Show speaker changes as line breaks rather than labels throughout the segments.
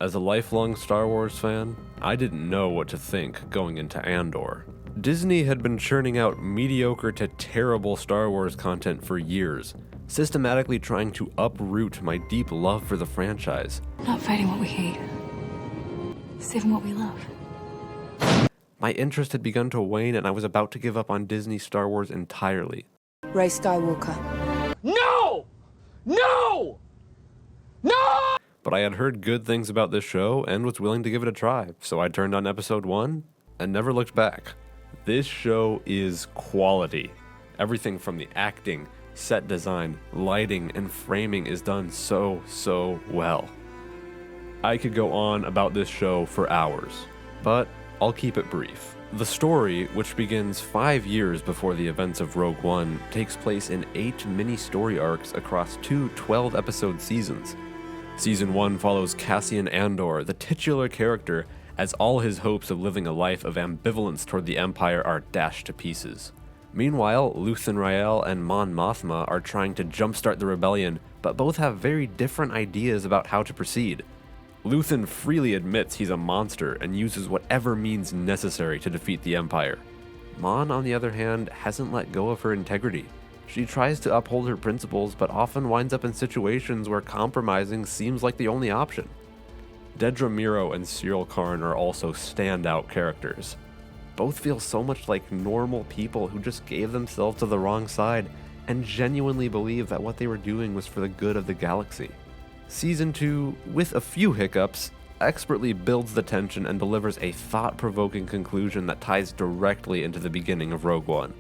As a lifelong Star Wars fan, I didn't know what to think going into Andor. Disney had been churning out mediocre to terrible Star Wars content for years, systematically trying to uproot my deep love for the franchise.
Not fighting what we hate, saving what we love.
My interest had begun to wane, and I was about to give up on Disney Star Wars entirely.
Rey Skywalker.
No! No! No!
But I had heard good things about this show and was willing to give it a try, so I turned on episode 1 and never looked back. This show is quality. Everything from the acting, set design, lighting, and framing is done so well. I could go on about this show for hours, but I'll keep it brief. The story, which begins 5 years before the events of Rogue One, takes place in 8 mini-story arcs across 2 12-episode seasons. Season 1 follows Cassian Andor, the titular character, as all his hopes of living a life of ambivalence toward the Empire are dashed to pieces. Meanwhile, Luthen Rael and Mon Mothma are trying to jumpstart the rebellion, but both have very different ideas about how to proceed. Luthen freely admits he's a monster and uses whatever means necessary to defeat the Empire. Mon, on the other hand, hasn't let go of her integrity. She tries to uphold her principles, but often winds up in situations where compromising seems like the only option. Dedra Meero and Cyril Karn are also standout characters. Both feel so much like normal people who just gave themselves to the wrong side and genuinely believe that what they were doing was for the good of the galaxy. Season 2, with a few hiccups, expertly builds the tension and delivers a thought-provoking conclusion that ties directly into the beginning of Rogue One.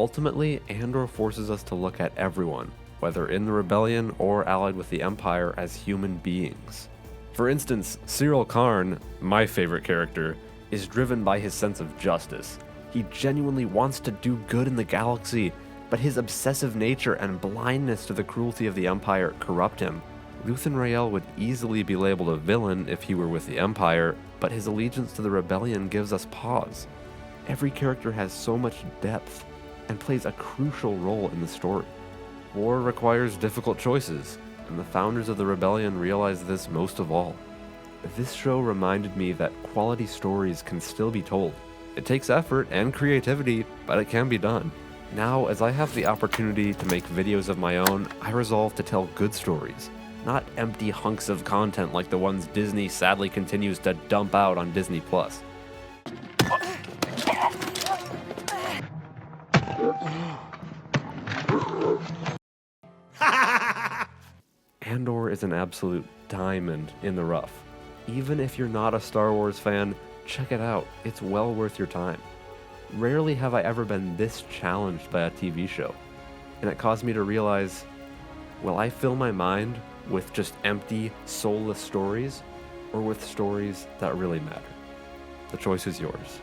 Ultimately, Andor forces us to look at everyone, whether in the rebellion or allied with the Empire, as human beings. For instance, Cyril Karn, my favorite character, is driven by his sense of justice. He genuinely wants to do good in the galaxy, but his obsessive nature and blindness to the cruelty of the Empire corrupt him. Luthen Rael would easily be labeled a villain if he were with the Empire, but his allegiance to the rebellion gives us pause. Every character has so much depth and plays a crucial role in the story. War requires difficult choices, and the founders of the rebellion realized this most of all. This show reminded me that quality stories can still be told. It takes effort and creativity, but it can be done. Now, as I have the opportunity to make videos of my own, I resolve to tell good stories, not empty hunks of content like the ones Disney sadly continues to dump out on Disney+. Andor is an absolute diamond in the rough. Even if you're not a Star Wars fan, check it out. It's well worth your time. Rarely have I ever been this challenged by a TV show, and it caused me to realize, will I fill my mind with just empty, soulless stories, or with stories that really matter? The choice is yours.